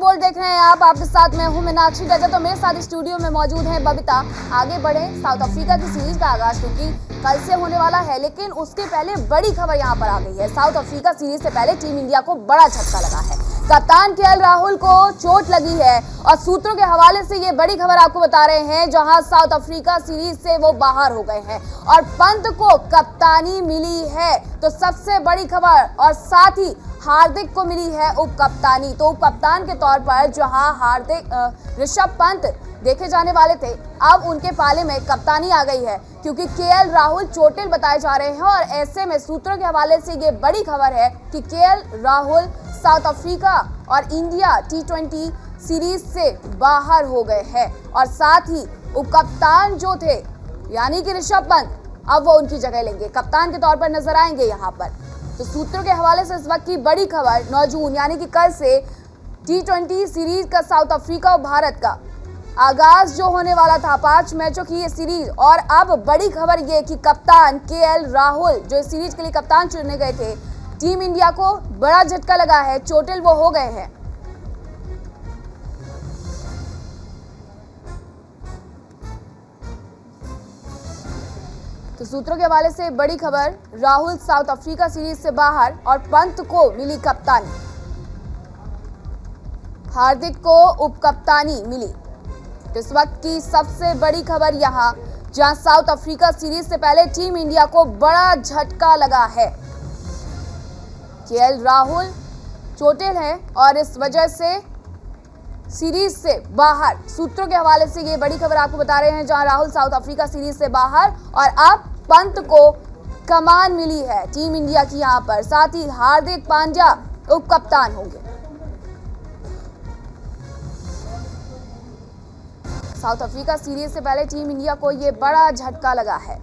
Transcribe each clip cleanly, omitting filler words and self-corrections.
World देख रहे हैं आप। आपके साथ मैं हूं मीनाक्षी गजा। तो मेरे साथ स्टूडियो में मौजूद है बबीता। आगे बढ़े साउथ अफ्रीका की सीरीज का आगाज क्योंकि कल से होने वाला है, लेकिन उसके पहले बड़ी खबर यहां पर आ गई है। साउथ अफ्रीका सीरीज से पहले टीम इंडिया को बड़ा झटका लगा है। कप्तान केएल राहुल को चोट लगी है और सूत्रों के हवाले से ये बड़ी खबर आपको बता रहे हैं, जहां साउथ अफ्रीका सीरीज से वो बाहर हो गए हैं और पंत को कप्तानी मिली है। तो सबसे बड़ी खबर, और साथ ही हार्दिक को मिली है उप कप्तानी। तो उप कप्तान के तौर पर जहां ऋषभ पंत देखे जाने वाले थे, अब उनके पाले में कप्तानी आ गई है क्योंकि केएल राहुल चोटिल बताए जा रहे हैं। और ऐसे में सूत्रों के हवाले से ये बड़ी खबर है कि केएल राहुल साउथ अफ्रीका और इंडिया T20 सीरीज से बाहर हो गए हैं। और साथ ही उपकप्तान जो थे यानी कि ऋषभ पंत, अब वो उनकी जगह लेंगे, कप्तान के तौर पर नजर आएंगे यहाँ पर। तो सूत्रों के हवाले से इस वक्त की बड़ी खबर 9 जून यानी कि कल से T20 सीरीज का साउथ अफ्रीका और भारत का आगाज जो होने वाला था, 5 मैचों की ये सीरीज। और अब बड़ी खबर ये कि कप्तान केएल राहुल जो इस सीरीज के लिए कप्तान चुने गए थे, टीम इंडिया को बड़ा झटका लगा है, चोटिल वो हो गए हैं। तो सूत्रों के हवाले से बड़ी खबर, राहुल साउथ अफ्रीका सीरीज से बाहर और पंत को मिली कप्तानी, हार्दिक को उप कप्तानी मिली। तो इस वक्त की सबसे बड़ी खबर यहां, जहां साउथ अफ्रीका सीरीज से पहले टीम इंडिया को बड़ा झटका लगा है। केएल राहुल चोटिल है और इस वजह से सीरीज से बाहर। सूत्रों के हवाले से ये बड़ी खबर आपको बता रहे हैं, जहां राहुल साउथ अफ्रीका सीरीज से बाहर और अब पंत को कमान मिली है टीम इंडिया की यहां पर। साथ ही हार्दिक पांड्या उप कप्तान होंगे। साउथ अफ्रीका सीरीज से पहले टीम इंडिया को ये बड़ा झटका लगा है।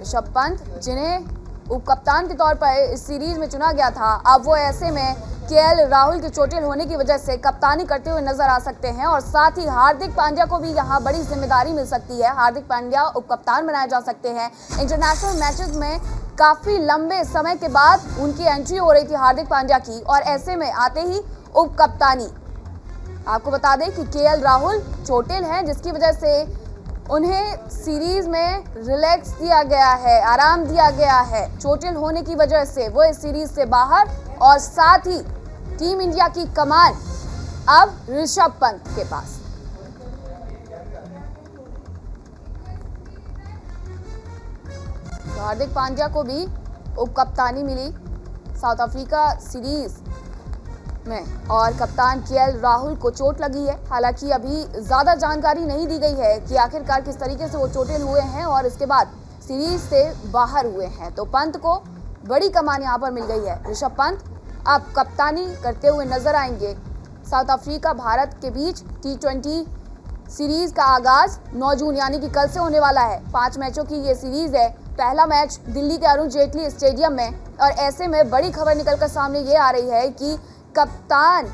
ऋषभ पंत जिन्हें उप कप्तान के तौर पर इस सीरीज में चुना गया था, अब वो ऐसे में केएल राहुल के चोटिल होने की वजह से कप्तानी करते हुए नजर आ सकते हैं। और साथ ही हार्दिक पांड्या को भी यहां बड़ी जिम्मेदारी मिल सकती है। हार्दिक पांड्या उप कप्तान बनाए जा सकते हैं। इंटरनेशनल मैचेस में काफी लंबे समय के बाद उनकी एंट्री हो रही थी हार्दिक पांड्या की, और ऐसे में आते ही उप कप्तानी। आपको बता दें कि केएल राहुल चोटिल हैं, जिसकी वजह से उन्हें सीरीज में रिलैक्स दिया गया है, आराम दिया गया है। चोटिल होने की वजह से वो इस सीरीज से बाहर, और साथ ही टीम इंडिया की कमान अब ऋषभ पंत के पास। तो हार्दिक पांड्या को भी उप कप्तानी मिली साउथ अफ्रीका सीरीज में, और कप्तान केएल राहुल को चोट लगी है। हालांकि अभी ज्यादा जानकारी नहीं दी गई है कि आखिरकार किस तरीके से वो चोटिल हुए हैं और इसके बाद सीरीज से बाहर हुए हैं। तो पंत को बड़ी कमान यहां पर मिल गई है। ऋषभ पंत अब कप्तानी करते हुए नजर आएंगे। साउथ अफ्रीका भारत के बीच T20 सीरीज का आगाज 9 जून यानी कि कल से होने वाला है। 5 मैचों की ये सीरीज है। पहला मैच दिल्ली के अरुण जेटली स्टेडियम में, और ऐसे में बड़ी खबर निकलकर सामने ये आ रही है कि कप्तान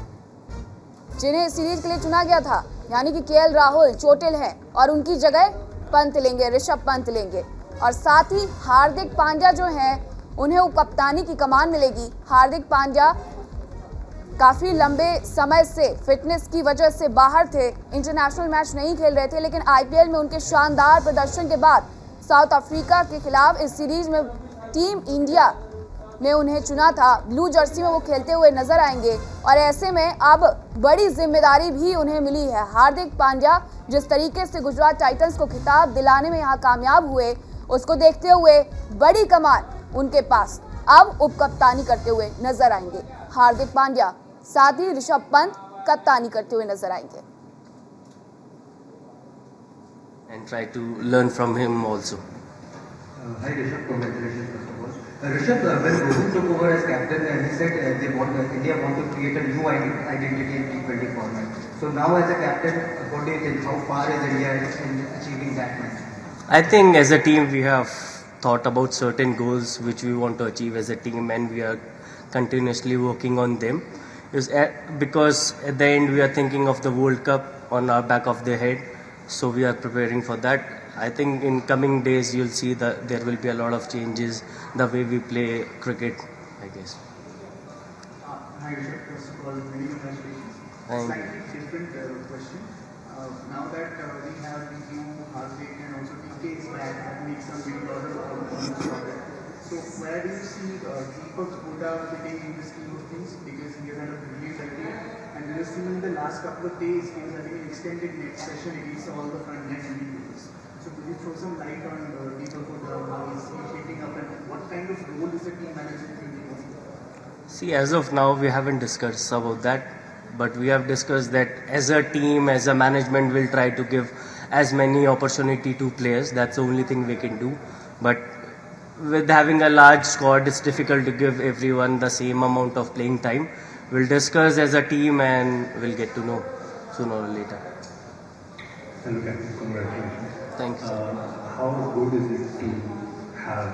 जिन्हें सीरीज के लिए चुना गया था यानी कि केएल राहुल चोटिल हैं और उनकी जगह पंत लेंगे, ऋषभ पंत लेंगे। और साथ ही हार्दिक पांड्या जो हैं, उन्हें उप कप्तानी की कमान मिलेगी। हार्दिक पांड्या काफी लंबे समय से फिटनेस की वजह से बाहर थे, इंटरनेशनल मैच नहीं खेल रहे थे, लेकिन आईपीएल में उनके शानदार प्रदर्शन के बाद साउथ अफ्रीका के खिलाफ इस सीरीज में टीम इंडिया ने उन्हें चुना था। ब्लू जर्सी में वो खेलते हुए नजर आएंगे, और ऐसे में अब बड़ी जिम्मेदारी भी उन्हें मिली है। हार्दिक पांड्या जिस तरीके से गुजरात टाइटंस को खिताब दिलाने में यहाँ कामयाब हुए, उसको देखते हुए बड़ी कमान उनके पास अब उप कप्तानी करते हुए नजर आएंगे हार्दिक पांड्या। साथ ही ऋषभ पंत कप्तानी करते हुए नजर आएंगे। And try to learn from him also. Hi Rishabh, congratulations first of all. Rishabh, when Rohit took over as captain, he said India want to create a new identity in T20 format. So now as a captain, what do you think? How far is India in achieving that? I think as a team we have thought about certain goals which we want to achieve as a team, and we are continuously working on them. Because at the end we are thinking of the World Cup on our back of the head, so we are preparing for that. I think in coming days you'll see that there will be a lot of changes the way we play cricket, I guess. Hi, Rishabh. First of all, many congratulations. Thank you. Slightly different question. Now that we have the new Hardik and also TK is back, that makes some big order almost covered. So where do you see Deepak Hooda fitting in the scheme of things? Because he has had a brilliant idea, and we have seen in the last couple of days he was having an extended net session against all the front line MVPs. So could you throw some light on Deepak Hooda, how is he shaping up, and what kind of role is the team manager thinking of? See, as of now, we haven't discussed about that, but we have discussed that as a team, as a management, we'll try to give as many opportunity to players. That's the only thing we can do. But with having a large squad, it's difficult to give everyone the same amount of playing time. We'll discuss as a team and we'll get to know sooner or later. Hello, Captain. Congratulations. Thank you, sir. How good is it to have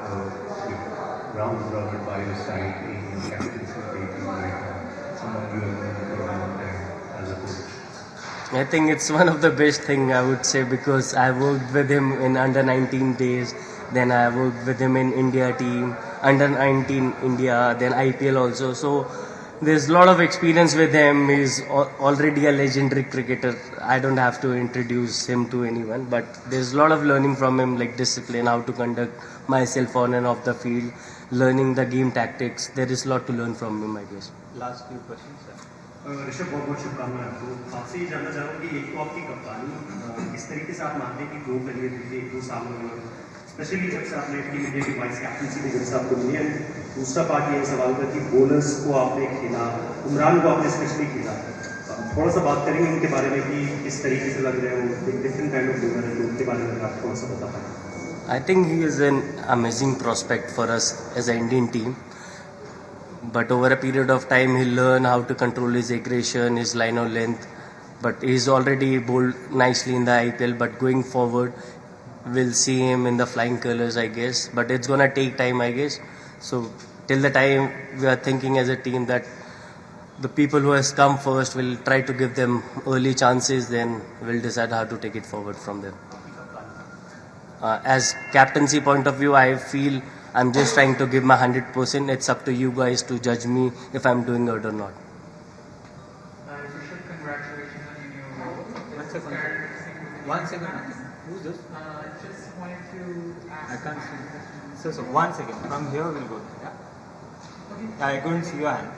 round robin by your side in your captaincy team right now? Someone you have known for a long time as a coach. I think it's one of the best thing I would say because I worked with him in under 19 days, then I worked with him in India team, under 19 India, then IPL also. So there's a lot of experience with him. He's already a legendary cricketer. I don't have to introduce him to anyone, but there's a lot of learning from him, like discipline, how to conduct myself on and off the field, learning the game tactics. There is a lot to learn from him, I guess. Last few question sir. Rishabh, बहुत बहुत शुभकामनाएं आपको। आपसे ये जानना चाहूँ कि एक तो आपकी कप्तानी किस तरीके से आप मानते हैं कि ग्रो करी है पिछले 1-2 सालों में, स्पेशली जब से आपने टीम इंडिया की वाइस कैप्टनसी की जब से आपको मिली है। दूसरा पार्ट ये सवाल था कि बॉलर्स को आपने खेला, उमरान को आपने स्पेशली खेला, थोड़ा सा बात करेंगे उनके बारे में कि किस तरीके से लग रहे हैं, एक डिफरेंट काइंड ऑफ बॉलर है, तो उनके बारे में आप थोड़ा सा बता पाएँ। I think he is an amazing prospect for us as an Indian team. But over a period of time, he'll learn how to control his aggression, his line of length. But he's already bowled nicely in the IPL. But going forward, we'll see him in the flying colours, I guess. But it's gonna take time, I guess. So till the time we are thinking as a team that the people who has come first will try to give them early chances, then we'll decide how to take it forward from there. As captaincy point of view, I feel I'm just trying to give my 100%. It's up to you guys to judge me if I'm doing it or not. Rishabh, congratulations on your new role. One second. One second. Who's this? Just wanted to ask. I can't see. So 1 second. From here we'll go. Yeah. I couldn't see your hand.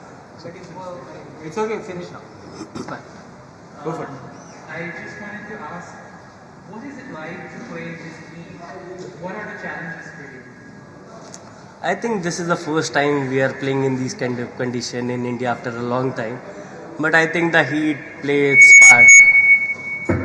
Well, It's okay. Finish now. It's fine. Go for it. I just wanted to ask, what is it like to play this league? What are the challenges for you? I think this is the first time we are playing in these kind of condition in India after a long time. But I think the heat plays part.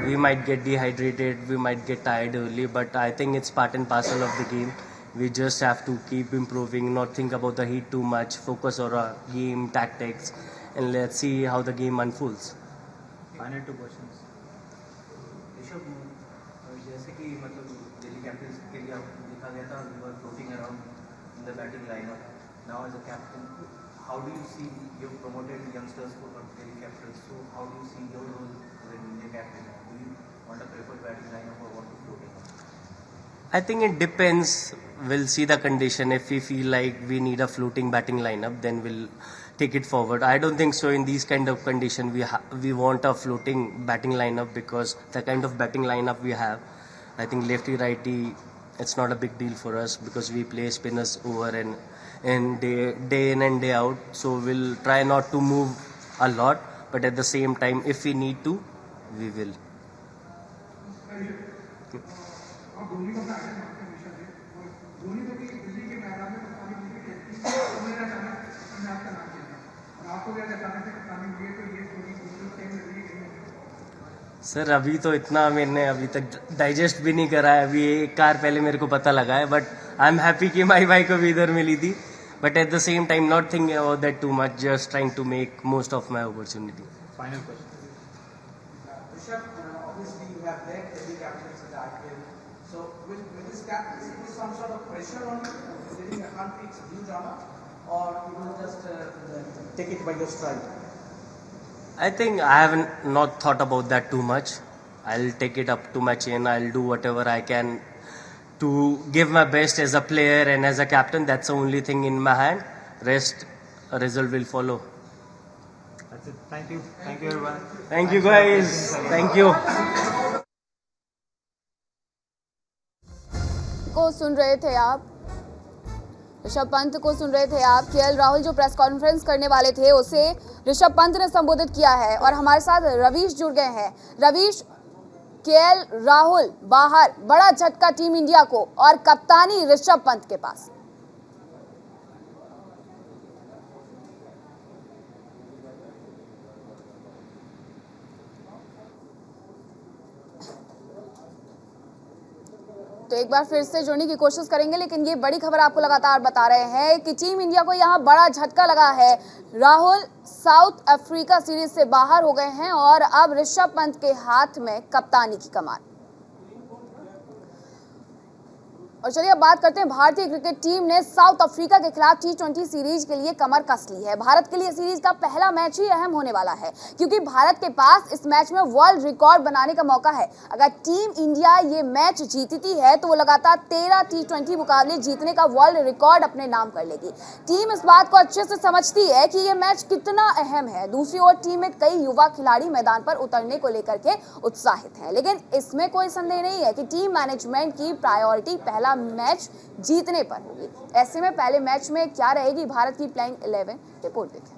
We might get dehydrated, we might get tired early, but I think it's part and parcel of the game. We just have to keep improving, not think about the heat too much, focus on our game tactics, and let's see how the game unfolds. Final 2 questions. Rishabh, जैसे कि मतलब Delhi Capitals के लिए देखा गया था, you were floating around in the batting lineup. Now as a captain, how do you see, you've promoted youngsters for Delhi Capitals, so how do you see your role as an Indian captain? Do you want a preferred batting lineup or want to float in? I think it depends. We'll see the condition. If we feel like we need a floating batting lineup, then we'll take it forward. I don't think so. In these kind of condition, we want a floating batting lineup because the kind of batting lineup we have, I think lefty righty, it's not a big deal for us because we play spinners over and day in and day out. So we'll try not to move a lot, but at the same time, if we need to, we will. Sir अभी तो इतना मैंने अभी तक digest भी नहीं करा है, अभी एक कार पहले मेरे को पता लगा है, बट आई एम हैप्पी कि माई भाई को भी इधर मिली थी, but at the same time not thinking about that too much, just trying to make most of my opportunity. Final question. Rishabh, obviously you have led Delhi Capitals in the IPL. So with this captaincy, is some sort of pressure on you? Leading a country, it's a huge honor, or you will just take it by your stride? I think I haven't not thought about that too much. I'll take it up to my chin. I'll do whatever I can to give my best as a player and as a captain. That's the only thing in my hand. Rest, a result will follow. That's it. Thank you. Thank you everyone. Thank you guys. Thank you. को सुन रहे थे आप, ऋषभ पंत को सुन रहे थे आप। KL Rahul जो press conference करने वाले थे उसे ऋषभ पंत ने संबोधित किया है और हमारे साथ रवीश जुड़ गए हैं। रवीश, केएल राहुल बाहर, बड़ा झटका टीम इंडिया को और कप्तानी ऋषभ पंत के पास। तो एक बार फिर से जुड़ने की कोशिश करेंगे, लेकिन ये बड़ी खबर आपको लगातार बता रहे हैं कि टीम इंडिया को यहां बड़ा झटका लगा है। राहुल साउथ अफ्रीका सीरीज से बाहर हो गए हैं और अब ऋषभ पंत के हाथ में कप्तानी की कमान। और चलिए अब बात करते हैं, भारतीय क्रिकेट टीम ने साउथ अफ्रीका के खिलाफ T20 सीरीज के लिए कमर कस ली है। भारत के लिए सीरीज का पहला मैच ही अहम होने वाला है, क्योंकि भारत के पास इस मैच में वर्ल्ड रिकॉर्ड बनाने का मौका है। अगर टीम इंडिया ये मैच जीतती है तो वो लगातार 13 T20 मुकाबले जीतने का वर्ल्ड रिकॉर्ड अपने नाम कर लेगी। टीम इस बात को अच्छे से समझती है कि ये मैच कितना अहम है। दूसरी ओर टीम में कई युवा खिलाड़ी मैदान पर उतरने को लेकर के उत्साहित हैं, लेकिन इसमें कोई संदेह नहीं है कि टीम मैनेजमेंट की प्रायोरिटी पहला मैच जीतने पर होगी। ऐसे में पहले मैच में क्या रहेगी भारत की प्लेइंग 11, रिपोर्ट देखें।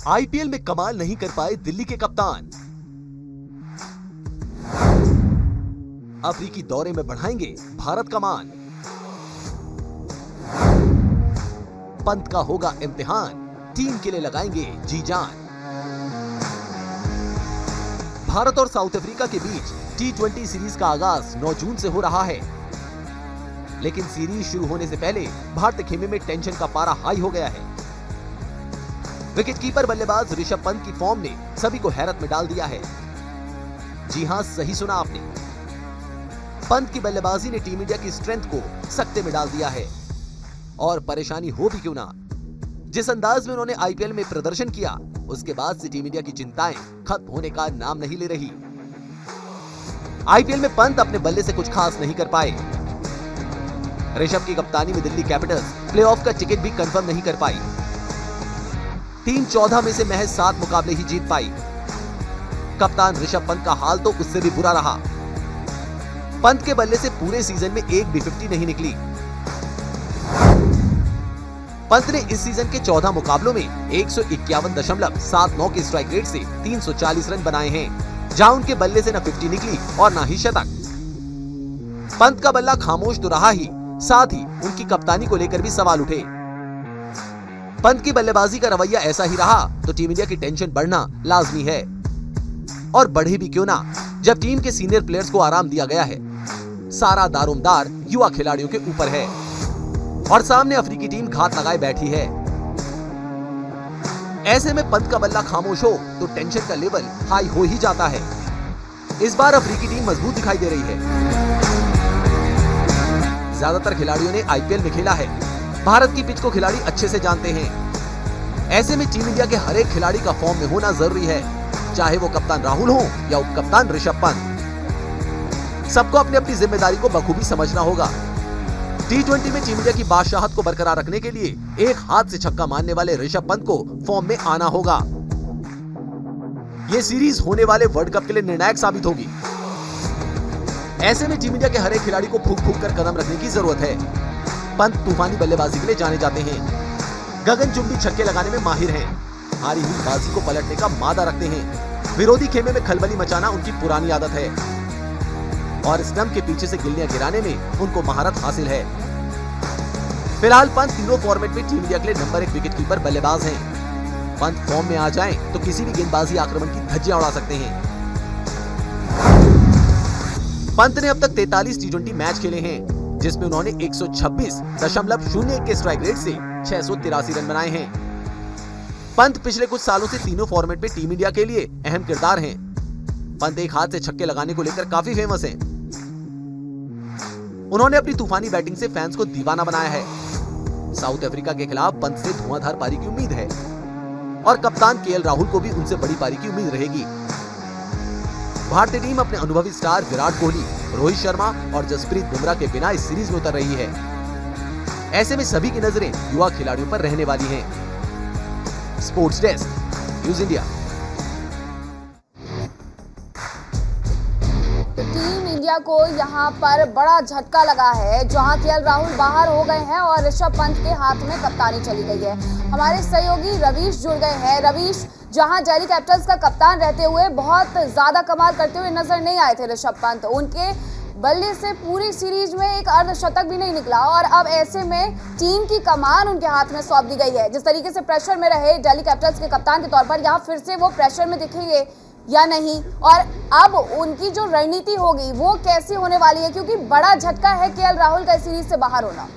आईपीएल में कमाल नहीं कर पाए दिल्ली के कप्तान, अफ्रीकी दौरे में बढ़ाएंगे भारत का मान। पंत का होगा इम्तिहान, टीम के लिए लगाएंगे जी जान। भारत और साउथ अफ्रीका के बीच T20 सीरीज का आगाज 9 जून से हो रहा है, लेकिन सीरीज शुरू होने से पहले भारतीय खेमे में टेंशन का पारा हाई हो गया है। विकेटकीपर बल्लेबाज ऋषभ पंत की फॉर्म ने सभी को हैरत में डाल दिया है। जी हां, सही सुना आपने, पंत की बल्लेबाजी ने टीम इंडिया की स्ट्रेंथ को सकते में डाल दिया है। और परेशानी हो भी क्यों ना, जिस अंदाज में उन्होंने आईपीएल में प्रदर्शन किया, उसके बाद से टीम इंडिया की चिंताएं खत्म होने का नाम नहीं ले रही। आईपीएल में पंत अपने बल्ले से कुछ खास नहीं कर पाए। ऋषभ की कप्तानी में दिल्ली कैपिटल्स प्लेऑफ का टिकट भी कंफर्म नहीं कर पाई। टीम 14 में से महज 7 मुकाबले ही जीत पाई। कप्तान ऋषभ पंत का हाल तो उससे भी बुरा रहा। पंत के बल्ले से पूरे सीजन में एक भी 50 नहीं निकली। पंत ने इस सीजन के 14 मुकाबलों में 151.79 के स्ट्राइक रेट से 340 रन बनाए हैं, जहां उनके बल्ले से न 50 निकली और न ही शतक। पंत का बल्ला खामोश तो रहा ही, साथ ही उनकी कप्तानी को लेकर भी सवाल उठे। पंत की बल्लेबाजी का रवैया ऐसा ही रहा तो टीम इंडिया की टेंशन बढ़ना लाजमी है, और बढ़े भी क्यों ना, जब टीम के सीनियर प्लेयर्स को आराम दिया गया है। सारा दारोमदार युवा खिलाड़ियों के ऊपर है और सामने अफ्रीकी टीम घात लगाए बैठी है। ऐसे में पंत का बल्ला खामोश हो तो टेंशन का लेवल हाई हो ही जाता है। इस बार अफ्रीकी टीम मजबूत दिखाई दे रही है। ज्यादातर खिलाड़ियों ने आईपीएल में खेला है, भारत की पिच को खिलाड़ी अच्छे से जानते हैं। ऐसे में टीम इंडिया के हर एक खिलाड़ी का फॉर्म में होना जरूरी है, चाहे वो कप्तान राहुल हो या उप कप्तान ऋषभ पंत। सबको अपनी अपनी जिम्मेदारी को बखूबी समझना होगा। T20 में टीम इंडिया की बादशाहत को बरकरार रखने के लिए एक हाथ से छक्का मारने वाले ऋषभ पंत को फॉर्म में आना होगा। यह सीरीज होने वाले वर्ल्ड कप के लिए निर्णायक साबित होगी। ऐसे में टीम इंडिया के हर एक खिलाड़ी को फूंक फूंक कर कदम रखने की जरूरत है। पंत तूफानी बल्लेबाजी के लिए जाने जाते हैं, गगनचुंबी छक्के लगाने में माहिर हैं, हारी हुई बाजी को पलटने का मादा रखते हैं। विरोधी खेमे में खलबली मचाना उनकी पुरानी आदत है और स्टंप के पीछे से गिल्लियां गिराने में उनको महारत हासिल है। फिलहाल पंत तीनों फॉर्मेट में टीम इंडिया के लिए नंबर 1 विकेटकीपर बल्लेबाज हैं। पंत फॉर्म में आ जाएं तो किसी भी गेंदबाजी आक्रमण की धज्जियां उड़ा सकते हैं। पंत ने अब तक 43 T20 मैच खेले हैं, जिसमें उन्होंने 126.01 के स्ट्राइक रेट से 683 रन बनाए हैं। पंत पिछले कुछ सालों से तीनों फॉर्मेट में टीम इंडिया के लिए अहम किरदार हैं। पंत एक हाथ से छक्के लगाने को लेकर काफी फेमस हैं। उन्होंने अपनी तूफानी बैटिंग से फैंस को दीवाना बनाया है। साउथ अफ्रीका के खिलाफ पंत से धुआंधार पारी की उम्मीद है और कप्तान केएल राहुल को भी उनसे बड़ी पारी की उम्मीद रहेगी। भारतीय टीम अपने अनुभवी स्टार विराट कोहली, रोहित शर्मा और जसप्रीत बुमराह के बिना इस सीरीज में उतर रही है। ऐसे में सभी की नजरें युवा खिलाड़ियों पर रहने वाली हैं। Sports desk, news India. Team India को यहां पर बड़ा झटका लगा है, जहां केएल राहुल बाहर हो गए हैं और ऋषभ पंत के हाथ में कप्तानी चली गई है। हमारे सहयोगी रवीश जुड़ गए हैं। रवीश, जहां दिल्ली कैपिटल्स का कप्तान रहते हुए बहुत ज्यादा कमाल करते हुए नजर नहीं आए थे ऋषभ पंत, उनके बल्ले से पूरी सीरीज में एक अर्धशतक भी नहीं निकला और अब ऐसे में टीम की कमान उनके हाथ में सौंप दी गई है। जिस तरीके से प्रेशर में रहे दिल्ली कैपिटल्स के कप्तान के तौर पर, यहाँ फिर से वो प्रेशर में दिखेंगे या नहीं, और अब उनकी जो रणनीति होगी वो कैसी होने वाली है, क्योंकि बड़ा झटका है केएल राहुल का सीरीज से बाहर होना।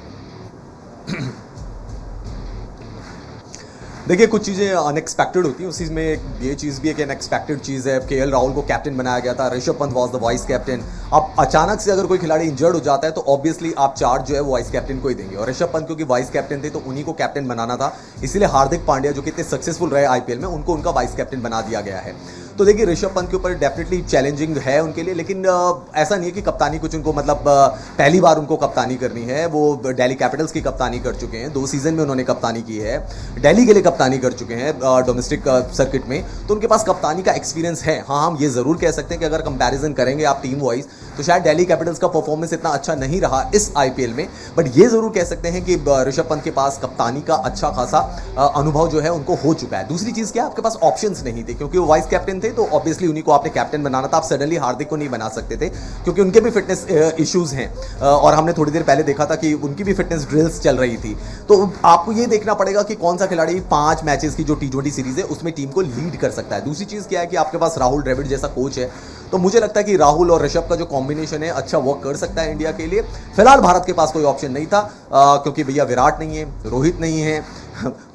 देखिए, कुछ चीज़ें अनएक्सपेक्टेड होती हैं, उसी में ये चीज़ भी एक अनएक्सपेक्टेड चीज़ है। केएल राहुल को कैप्टन बनाया गया था, Rishabh Pant was the vice captain. अब अचानक से अगर कोई खिलाड़ी इंजर्ड हो जाता है तो ऑब्वियसली आप चार्ज जो है वो वाइस कैप्टन को ही देंगे, और ऋषभ पंत क्योंकि वाइस कैप्टन थे तो उन्हीं को कैप्टन बनाना था, इसीलिए हार्दिक पांड्या जो कि इतने सक्सेसफुल रहे आईपीएल में, उनको उनका वाइस कैप्टन बना दिया गया है। तो देखिए, ऋषभ पंत के ऊपर डेफिनेटली चैलेंजिंग है उनके लिए, लेकिन ऐसा नहीं है कि कप्तानी कुछ उनको मतलब पहली बार उनको कप्तानी करनी है। वो दिल्ली कैपिटल्स की कप्तानी कर चुके हैं, 2 सीजन में उन्होंने कप्तानी की है, दिल्ली के लिए कप्तानी कर चुके हैं डोमेस्टिक सर्किट में, तो उनके पास कप्तानी का एक्सपीरियंस है। हाँ, हम ये जरूर कह सकते हैं कि अगर कंपैरिजन करेंगे आप टीम वाइज तो शायद दिल्ली कैपिटल्स का परफॉर्मेंस इतना अच्छा नहीं रहा इस आईपीएल में, बट ये जरूर कह सकते हैं कि ऋषभ पंत के पास कप्तानी का अच्छा खासा अनुभव जो है उनको हो चुका है। दूसरी चीज क्या, आपके पास ऑप्शंस नहीं थे, क्योंकि वो वाइस कैप्टन थे तो ऑब्वियसली उन्हीं को आपने कैप्टन बनाना था। आप सडनली हार्दिक को नहीं बना सकते थे क्योंकि उनके भी फिटनेस इश्यूज हैं, और हमने थोड़ी देर पहले देखा था कि उनकी भी फिटनेस ड्रिल्स चल रही थी। तो आपको ये देखना पड़ेगा कि कौन सा खिलाड़ी 5 मैचेस की जो T20 सीरीज है उसमें टीम को लीड कर सकता है। दूसरी चीज क्या है कि आपके पास राहुल द्रविड़ जैसा कोच है, तो मुझे लगता है कि राहुल और ऋषभ का जो कॉम्बिनेशन है अच्छा वर्क कर सकता है इंडिया के लिए। फिलहाल भारत के पास कोई ऑप्शन नहीं था, क्योंकि भैया विराट नहीं है, रोहित नहीं है,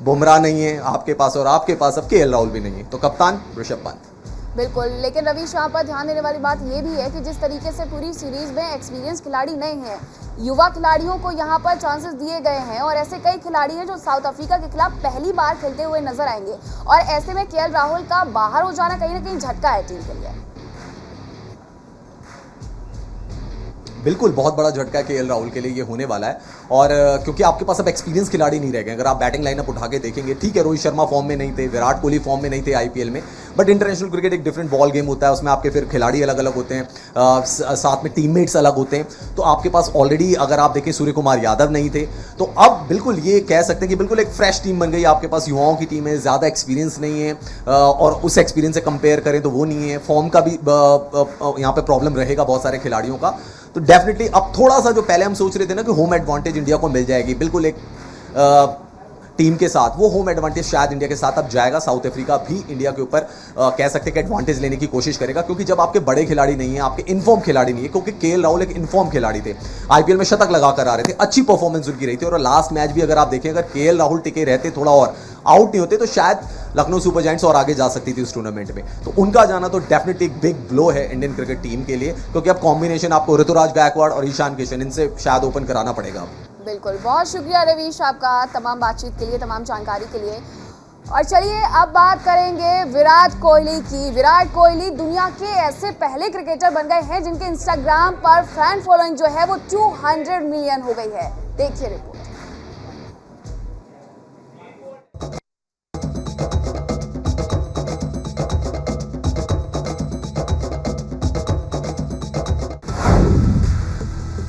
बुमराह नहीं है आपके पास, और आपके पास अब केएल राहुल भी नहीं है, तो कप्तान ऋषभ पंत। बिल्कुल, लेकिन रवीश, यहाँ पर ध्यान देने वाली बात ये भी है कि जिस तरीके से पूरी सीरीज में एक्सपीरियंस खिलाड़ी नहीं है, युवा खिलाड़ियों को यहाँ पर चांसेस दिए गए हैं, और ऐसे कई खिलाड़ी हैं जो साउथ अफ्रीका के खिलाफ पहली बार खेलते हुए नजर आएंगे, और ऐसे में केएल राहुल का बाहर हो जाना कहीं ना कहीं झटका है टीम के लिए। बिल्कुल, बहुत बड़ा झटका केएल राहुल के लिए ये होने वाला है, और क्योंकि आपके पास अब एक्सपीरियंस खिलाड़ी नहीं रह गए। अगर आप बैटिंग लाइनअप उठा के देखेंगे, ठीक है रोहित शर्मा फॉर्म में नहीं थे, विराट कोहली फॉर्म में नहीं थे आईपीएल में, बट इंटरनेशनल क्रिकेट एक डिफरेंट बॉल गेम होता है, उसमें आपके फिर खिलाड़ी अलग अलग होते हैं, साथ में टीममेट्स अलग होते हैं। तो आपके पास ऑलरेडी अगर आप देखें सूर्य कुमार यादव नहीं थे, तो अब बिल्कुल ये कह सकते हैं कि बिल्कुल एक फ्रेश टीम बन गई। आपके पास युवाओं की टीम है, ज़्यादा एक्सपीरियंस नहीं है, और उस एक्सपीरियंस से कंपेयर करें तो वो नहीं है। फॉर्म का भी यहाँ पे प्रॉब्लम रहेगा बहुत सारे खिलाड़ियों का। तो डेफिनेटली अब थोड़ा सा जो पहले हम सोच रहे थे ना कि होम एडवांटेज इंडिया को मिल जाएगी, बिल्कुल एक टीम के साथ, वो होम एडवांटेज शायद इंडिया के साथ अब जाएगा। साउथ अफ्रीका भी इंडिया के ऊपर कह सकते हैं कि एडवांटेज लेने की कोशिश करेगा, क्योंकि जब आपके बड़े खिलाड़ी नहीं है, आपके इनफॉर्म खिलाड़ी नहीं है, क्योंकि केएल राहुल एक इनफॉर्म खिलाड़ी थे, आईपीएल में शतक लगा कर आ रहे थे, अच्छी परफॉर्मेंस उनकी रही थी, और लास्ट मैच भी अगर आप देखें, अगर केएल राहुल टिके रहते, थोड़ा और आउट नहीं होते, तो शायद लखनऊ सुपर जायंट्स और आगे जा सकती थी उस टूर्नामेंट में। तो उनका जाना तो डेफिनेटली एक बिग ब्लो है इंडियन क्रिकेट टीम के लिए, क्योंकि अब कॉम्बिनेशन आपको ऋतुराज गायकवाड़ और ईशान किशन, इनसे शायद ओपन कराना पड़ेगा। बिल्कुल, बहुत शुक्रिया रवीश आपका तमाम बातचीत के लिए, तमाम जानकारी के लिए। और चलिए अब बात करेंगे विराट कोहली की। विराट कोहली दुनिया के ऐसे पहले क्रिकेटर बन गए हैं जिनके इंस्टाग्राम पर फैन फॉलोइंग जो है वो 200 मिलियन हो गई है। देखिए रिपोर्ट।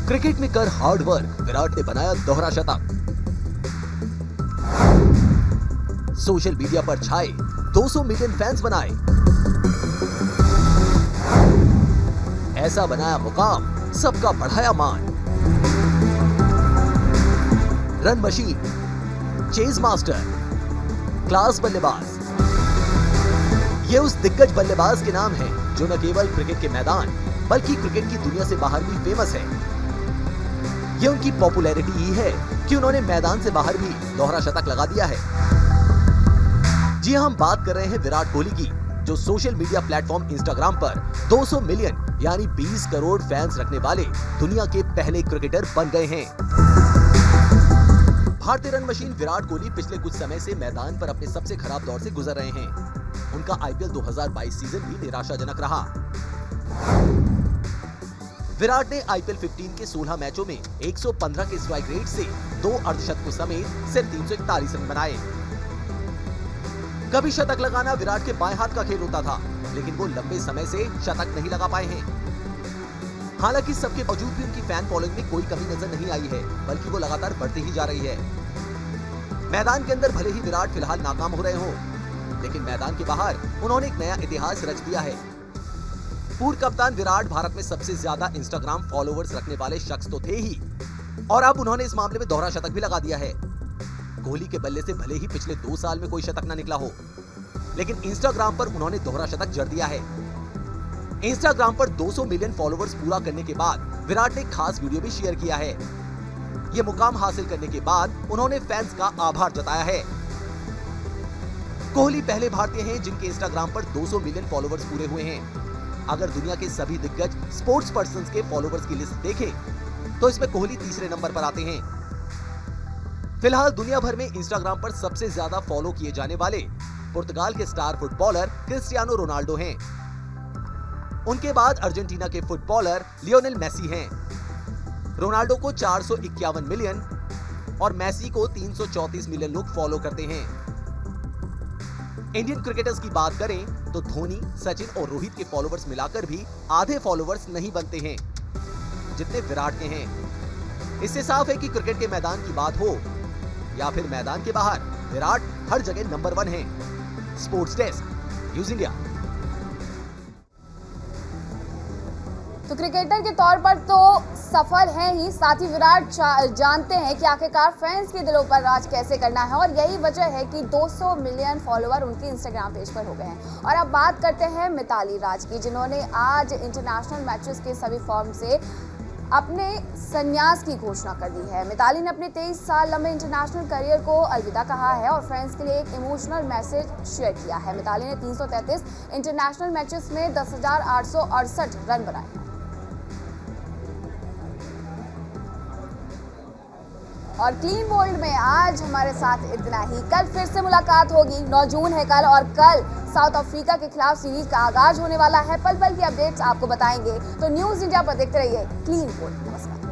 क्रिकेट में कर हार्ड वर्क, विराट ने बनाया दोहरा शतक। सोशल मीडिया पर छाए, 200 मिलियन फैंस बनाए। ऐसा बनाया मुकाम, सबका बढ़ाया मान। Run machine, chase master, class बल्लेबाज, ये उस दिग्गज बल्लेबाज के नाम हैं जो न केवल क्रिकेट के मैदान बल्कि क्रिकेट की दुनिया से बाहर भी फेमस है। ये उनकी पॉपुलैरिटी ही है कि उन्होंने मैदान से बाहर भी दोहरा शतक लगा दिया है। जी हम बात कर रहे हैं विराट कोहली की, जो सोशल मीडिया प्लेटफॉर्म इंस्टाग्राम पर 200 मिलियन यानी 20 करोड़ फैंस रखने वाले दुनिया के पहले क्रिकेटर बन गए हैं। भारतीय रन मशीन विराट कोहली पिछले कुछ समय से मैदान पर अपने सबसे खराब दौर से गुजर रहे हैं। उनका आईपीएल 2022 सीजन भी निराशाजनक रहा। विराट ने आईपीएल 15 के 16 मैचों में 115 के स्ट्राइक रेट से 2 अर्धशतकों समेत सिर्फ 341 रन बनाए। कभी शतक लगाना विराट के बाएं हाथ का खेल होता था, लेकिन वो लंबे समय से शतक नहीं लगा पाए हैं। हालांकि सबके बावजूद भी उनकी फैन फॉलोइंग में कोई कमी नजर नहीं आई है, बल्कि वो लगातार बढ़ती ही जा रही है। मैदान के अंदर भले ही विराट फिलहाल नाकाम हो रहे हों, लेकिन मैदान के बाहर उन्होंने एक नया इतिहास रच दिया है। पूर्व कप्तान विराट भारत में सबसे ज्यादा इंस्टाग्राम फॉलोवर्स रखने वाले शख्स तो थे ही, और अब उन्होंने इस मामले में दोहरा शतक भी लगा दिया है। कोहली के बल्ले से भले ही पिछले 2 साल में कोई शतक ना निकला हो, लेकिन इंस्टाग्राम पर उन्होंने दोहरा शतक जड़ दिया है। इंस्टाग्राम पर 200 मिलियन फॉलोवर्स पूरा करने के बाद विराट ने एक खास वीडियो भी शेयर किया है। ये मुकाम हासिल करने के बाद उन्होंने फैंस का आभार जताया है। कोहली पहले भारतीय हैं जिनके इंस्टाग्राम पर 200 मिलियन फॉलोवर्स पूरे हुए हैं। अगर दुनिया के सभी दिग्गज स्पोर्ट्स पर्सन्स के फॉलोवर्स की लिस्ट देखें, तो इसमें कोहली तीसरे नंबर पर आते हैं। फिलहाल दुनिया भर में इंस्टाग्राम पर सबसे ज्यादा फॉलो किए जाने वाले पुर्तगाल के स्टार फुटबॉलर क्रिस्टियानो रोनाल्डो हैं। उनके बाद अर्जेंटीना के फुटबॉलर लियोनेल मेसी हैं। रोनाल्डो को 451 मिलियन और मेसी को 334 मिलियन लोग फॉलो करते हैं। इंडियन क्रिकेटर्स की बात करें तो धोनी, सचिन और रोहित के फॉलोवर्स मिलाकर भी आधे फॉलोवर्स नहीं बनते हैं जितने विराट के हैं। इससे साफ है कि क्रिकेट के मैदान की बात हो या फिर मैदान के बाहर, विराट हर जगह नंबर 1 है। Sports desk, news India. तो क्रिकेटर के तौर पर तो सफल हैं ही, साथ ही विराट जानते हैं कि आखिरकार फैंस के दिलों पर राज कैसे करना है, और यही वजह है कि 200 मिलियन फॉलोवर उनके इंस्टाग्राम पेज पर हो गए हैं। और अब बात करते हैं मिताली राज की, जिन्होंने आज इंटरनेशनल मैचेस के सभी फॉर्म से अपने संन्यास की घोषणा कर दी है। मिताली ने अपने 23 साल लंबे इंटरनेशनल करियर को अलविदा कहा है और फैंस के लिए एक इमोशनल मैसेज शेयर किया है। मिताली ने 333 इंटरनेशनल मैचेस में 10,868 रन बनाए हैं। और क्लीन बोल्ड में आज हमारे साथ इतना ही। कल फिर से मुलाकात होगी, 9 जून है कल, और कल साउथ अफ्रीका के खिलाफ सीरीज का आगाज होने वाला है। पल पल की अपडेट्स आपको बताएंगे, तो न्यूज़ इंडिया पर देखते रहिए क्लीन बोल्ड। नमस्कार।